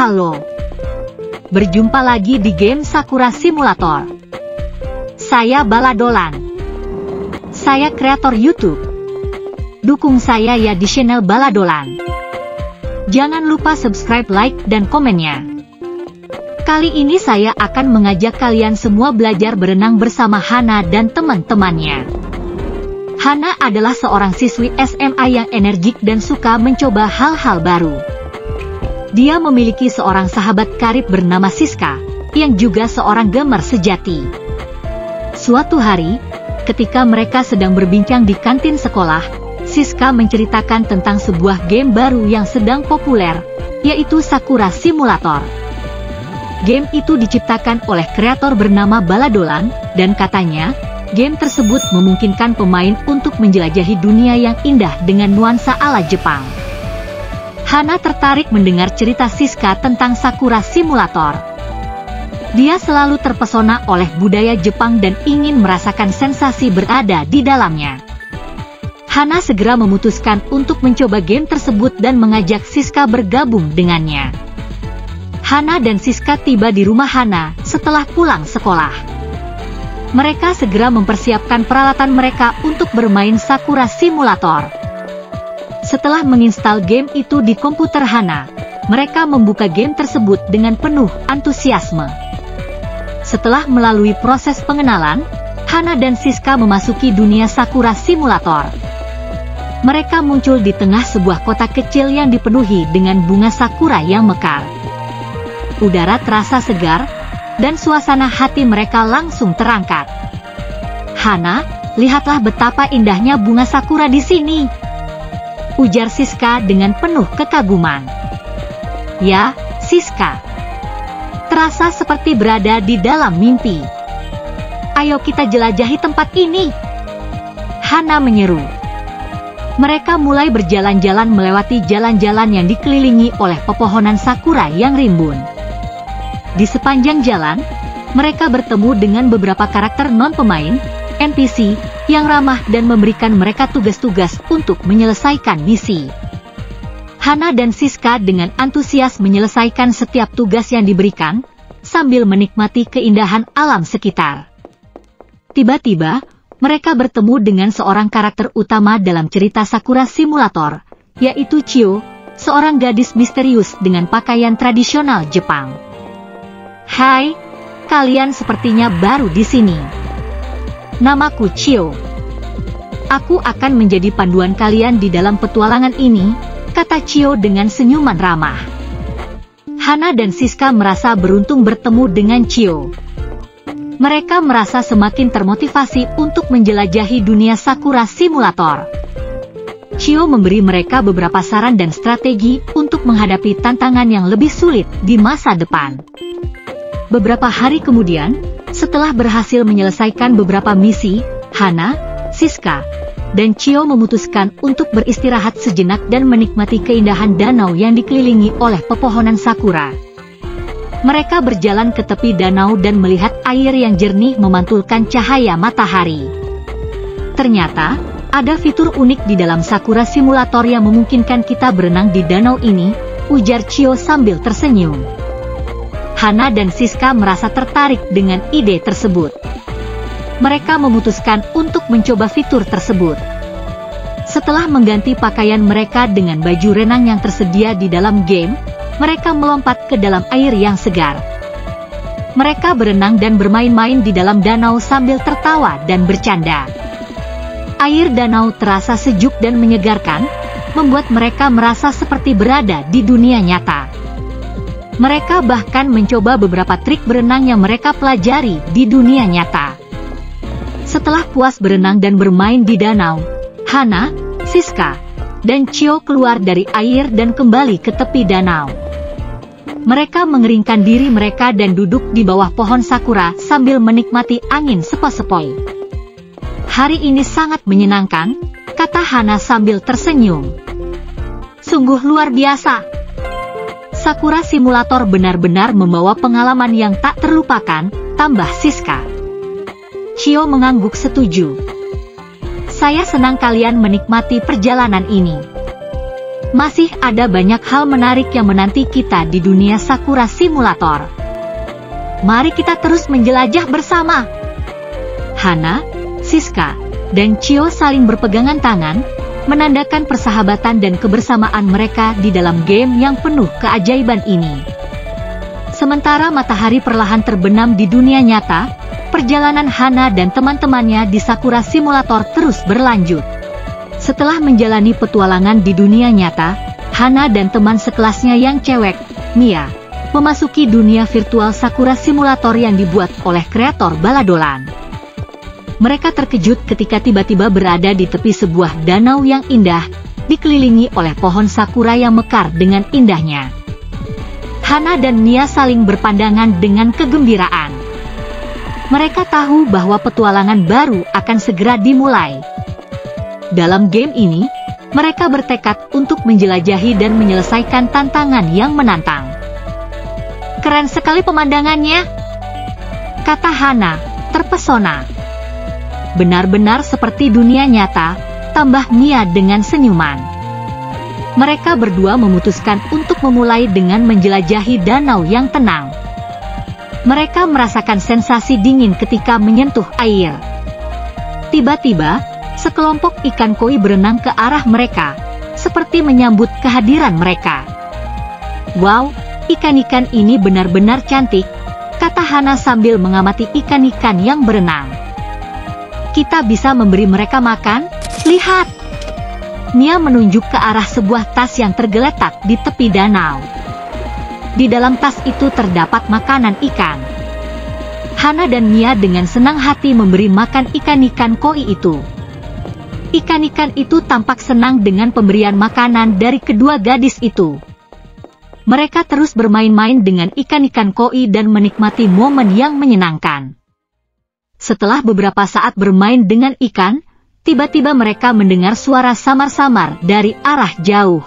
Halo. Berjumpa lagi di game Sakura Simulator. Saya Baladolan. Saya kreator YouTube. Dukung saya ya di channel Baladolan. Jangan lupa subscribe, like, dan komennya. Kali ini saya akan mengajak kalian semua belajar berenang bersama Hana dan teman-temannya. Hana adalah seorang siswi SMA yang energik dan suka mencoba hal-hal baru. Dia memiliki seorang sahabat karib bernama Siska, yang juga seorang gamer sejati. Suatu hari, ketika mereka sedang berbincang di kantin sekolah, Siska menceritakan tentang sebuah game baru yang sedang populer, yaitu Sakura Simulator. Game itu diciptakan oleh kreator bernama Baladolan, dan katanya, game tersebut memungkinkan pemain untuk menjelajahi dunia yang indah dengan nuansa ala Jepang. Hana tertarik mendengar cerita Siska tentang Sakura Simulator. Dia selalu terpesona oleh budaya Jepang dan ingin merasakan sensasi berada di dalamnya. Hana segera memutuskan untuk mencoba game tersebut dan mengajak Siska bergabung dengannya. Hana dan Siska tiba di rumah Hana setelah pulang sekolah. Mereka segera mempersiapkan peralatan mereka untuk bermain Sakura Simulator. Setelah menginstal game itu di komputer Hana, mereka membuka game tersebut dengan penuh antusiasme. Setelah melalui proses pengenalan, Hana dan Siska memasuki dunia Sakura Simulator. Mereka muncul di tengah sebuah kota kecil yang dipenuhi dengan bunga sakura yang mekar. Udara terasa segar, dan suasana hati mereka langsung terangkat. Hana, lihatlah betapa indahnya bunga sakura di sini, ujar Siska dengan penuh kekaguman. Ya, Siska. Terasa seperti berada di dalam mimpi. Ayo kita jelajahi tempat ini, Hana menyeru. Mereka mulai berjalan-jalan melewati jalan-jalan yang dikelilingi oleh pepohonan sakura yang rimbun. Di sepanjang jalan, mereka bertemu dengan beberapa karakter non-pemain, NPC, yang ramah dan memberikan mereka tugas-tugas untuk menyelesaikan misi. Hana dan Siska dengan antusias menyelesaikan setiap tugas yang diberikan, sambil menikmati keindahan alam sekitar. Tiba-tiba, mereka bertemu dengan seorang karakter utama dalam cerita Sakura Simulator, yaitu Chio, seorang gadis misterius dengan pakaian tradisional Jepang. Hai, kalian sepertinya baru di sini. Namaku Chio. Aku akan menjadi panduan kalian di dalam petualangan ini, kata Chio dengan senyuman ramah. Hana dan Siska merasa beruntung bertemu dengan Chio. Mereka merasa semakin termotivasi untuk menjelajahi dunia Sakura Simulator. Chio memberi mereka beberapa saran dan strategi untuk menghadapi tantangan yang lebih sulit di masa depan. Beberapa hari kemudian, setelah berhasil menyelesaikan beberapa misi, Hana, Siska, dan Chio memutuskan untuk beristirahat sejenak dan menikmati keindahan danau yang dikelilingi oleh pepohonan sakura. Mereka berjalan ke tepi danau dan melihat air yang jernih memantulkan cahaya matahari. Ternyata, ada fitur unik di dalam Sakura Simulator yang memungkinkan kita berenang di danau ini, ujar Chio sambil tersenyum. Hana dan Siska merasa tertarik dengan ide tersebut. Mereka memutuskan untuk mencoba fitur tersebut. Setelah mengganti pakaian mereka dengan baju renang yang tersedia di dalam game, mereka melompat ke dalam air yang segar. Mereka berenang dan bermain-main di dalam danau sambil tertawa dan bercanda. Air danau terasa sejuk dan menyegarkan, membuat mereka merasa seperti berada di dunia nyata. Mereka bahkan mencoba beberapa trik berenang yang mereka pelajari di dunia nyata. Setelah puas berenang dan bermain di danau, Hana, Siska, dan Chio keluar dari air dan kembali ke tepi danau. Mereka mengeringkan diri mereka dan duduk di bawah pohon sakura sambil menikmati angin sepoi-sepoi. Hari ini sangat menyenangkan, kata Hana sambil tersenyum. Sungguh luar biasa. Sakura Simulator benar-benar membawa pengalaman yang tak terlupakan, tambah Siska. Chio mengangguk setuju. Saya senang kalian menikmati perjalanan ini. Masih ada banyak hal menarik yang menanti kita di dunia Sakura Simulator. Mari kita terus menjelajah bersama. Hana, Shizuka, dan Chio saling berpegangan tangan, menandakan persahabatan dan kebersamaan mereka di dalam game yang penuh keajaiban ini. Sementara matahari perlahan terbenam di dunia nyata, perjalanan Hana dan teman-temannya di Sakura Simulator terus berlanjut. Setelah menjalani petualangan di dunia nyata, Hana dan teman sekelasnya yang cewek, Mia, memasuki dunia virtual Sakura Simulator yang dibuat oleh kreator Baladolan. Mereka terkejut ketika tiba-tiba berada di tepi sebuah danau yang indah, dikelilingi oleh pohon sakura yang mekar dengan indahnya. Hana dan Mia saling berpandangan dengan kegembiraan. Mereka tahu bahwa petualangan baru akan segera dimulai. Dalam game ini, mereka bertekad untuk menjelajahi dan menyelesaikan tantangan yang menantang. Keren sekali pemandangannya, kata Hana, terpesona. Benar-benar seperti dunia nyata, tambah Mia dengan senyuman. Mereka berdua memutuskan untuk memulai dengan menjelajahi danau yang tenang. Mereka merasakan sensasi dingin ketika menyentuh air. Tiba-tiba, sekelompok ikan koi berenang ke arah mereka, seperti menyambut kehadiran mereka. Wow, ikan-ikan ini benar-benar cantik, kata Hana sambil mengamati ikan-ikan yang berenang. Kita bisa memberi mereka makan? Lihat! Mia menunjuk ke arah sebuah tas yang tergeletak di tepi danau. Di dalam tas itu terdapat makanan ikan. Hana dan Mia dengan senang hati memberi makan ikan-ikan koi itu. Ikan-ikan itu tampak senang dengan pemberian makanan dari kedua gadis itu. Mereka terus bermain-main dengan ikan-ikan koi dan menikmati momen yang menyenangkan. Setelah beberapa saat bermain dengan ikan, tiba-tiba mereka mendengar suara samar-samar dari arah jauh.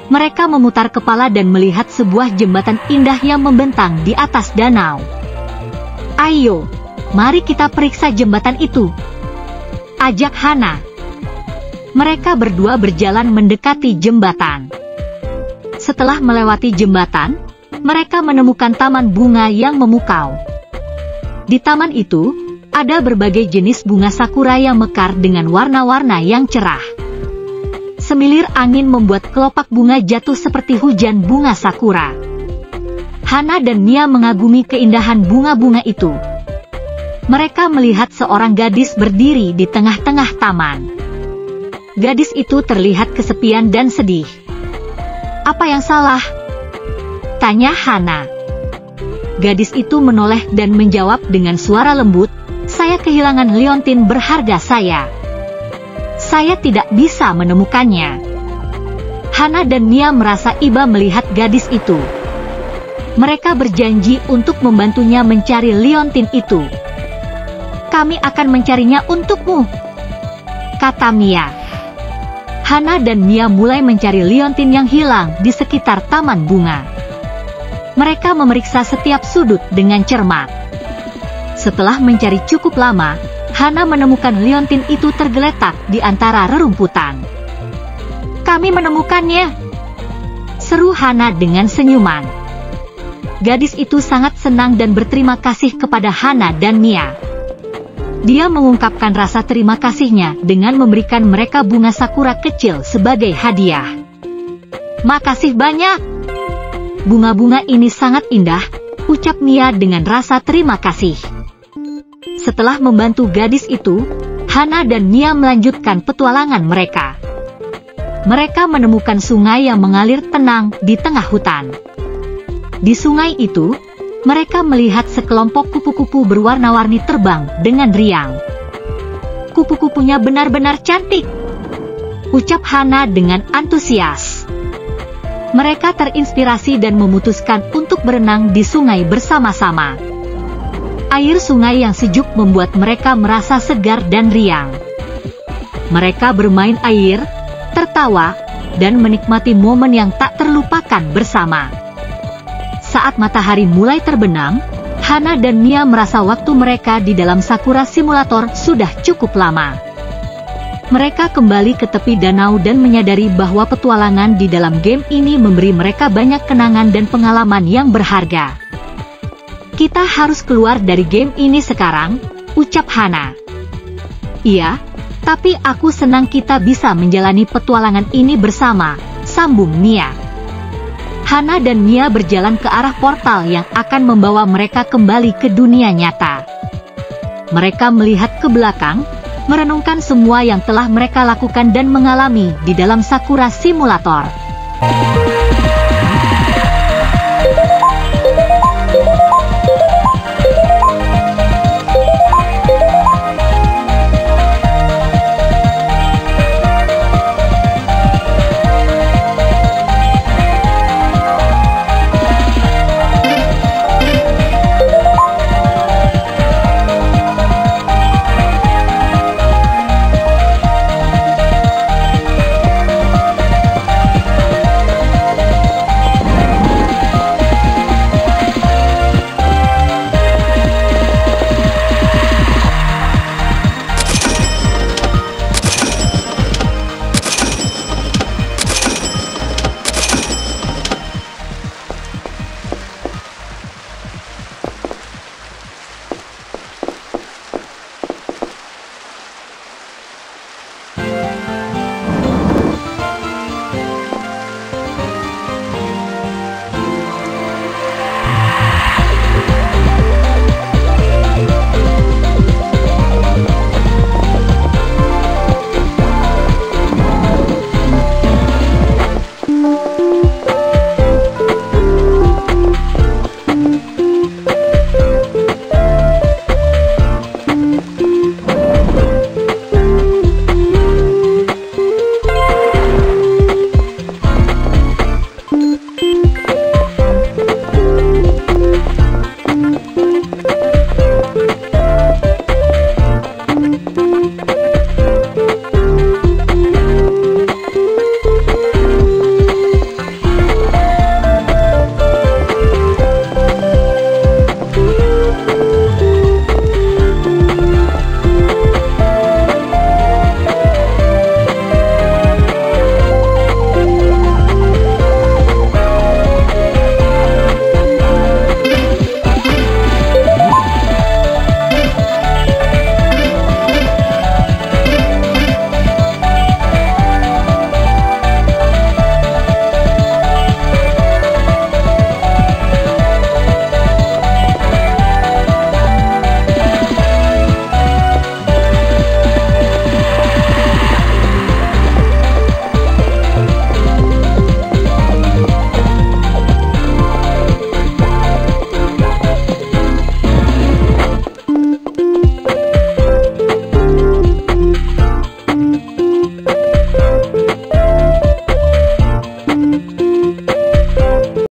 Mereka memutar kepala dan melihat sebuah jembatan indah yang membentang di atas danau. Ayo, mari kita periksa jembatan itu, ajak Hana. Mereka berdua berjalan mendekati jembatan. Setelah melewati jembatan, mereka menemukan taman bunga yang memukau. Di taman itu, ada berbagai jenis bunga sakura yang mekar dengan warna-warna yang cerah. Semilir angin membuat kelopak bunga jatuh seperti hujan bunga sakura. Hana dan Mia mengagumi keindahan bunga-bunga itu. Mereka melihat seorang gadis berdiri di tengah-tengah taman. Gadis itu terlihat kesepian dan sedih. Apa yang salah? Tanya Hana. Gadis itu menoleh dan menjawab dengan suara lembut, saya kehilangan liontin berharga saya. Saya tidak bisa menemukannya. Hana dan Mia merasa iba melihat gadis itu. Mereka berjanji untuk membantunya mencari liontin itu. Kami akan mencarinya untukmu, kata Mia. Hana dan Mia mulai mencari liontin yang hilang di sekitar taman bunga. Mereka memeriksa setiap sudut dengan cermat. Setelah mencari cukup lama, Hana menemukan liontin itu tergeletak di antara rerumputan. Kami menemukannya, seru Hana dengan senyuman. Gadis itu sangat senang dan berterima kasih kepada Hana dan Mia. Dia mengungkapkan rasa terima kasihnya dengan memberikan mereka bunga sakura kecil sebagai hadiah. Makasih banyak. Bunga-bunga ini sangat indah, ucap Mia dengan rasa terima kasih. Setelah membantu gadis itu, Hana dan Mia melanjutkan petualangan mereka. Mereka menemukan sungai yang mengalir tenang di tengah hutan. Di sungai itu, mereka melihat sekelompok kupu-kupu berwarna-warni terbang dengan riang. Kupu-kupunya benar-benar cantik, ucap Hana dengan antusias. Mereka terinspirasi dan memutuskan untuk berenang di sungai bersama-sama. Air sungai yang sejuk membuat mereka merasa segar dan riang. Mereka bermain air, tertawa, dan menikmati momen yang tak terlupakan bersama. Saat matahari mulai terbenam, Hana dan Mia merasa waktu mereka di dalam Sakura Simulator sudah cukup lama. Mereka kembali ke tepi danau dan menyadari bahwa petualangan di dalam game ini memberi mereka banyak kenangan dan pengalaman yang berharga. Kita harus keluar dari game ini sekarang, ucap Hana. Iya, tapi aku senang kita bisa menjalani petualangan ini bersama, sambung Mia. Hana dan Mia berjalan ke arah portal yang akan membawa mereka kembali ke dunia nyata. Mereka melihat ke belakang, merenungkan semua yang telah mereka lakukan dan mengalami di dalam Sakura Simulator.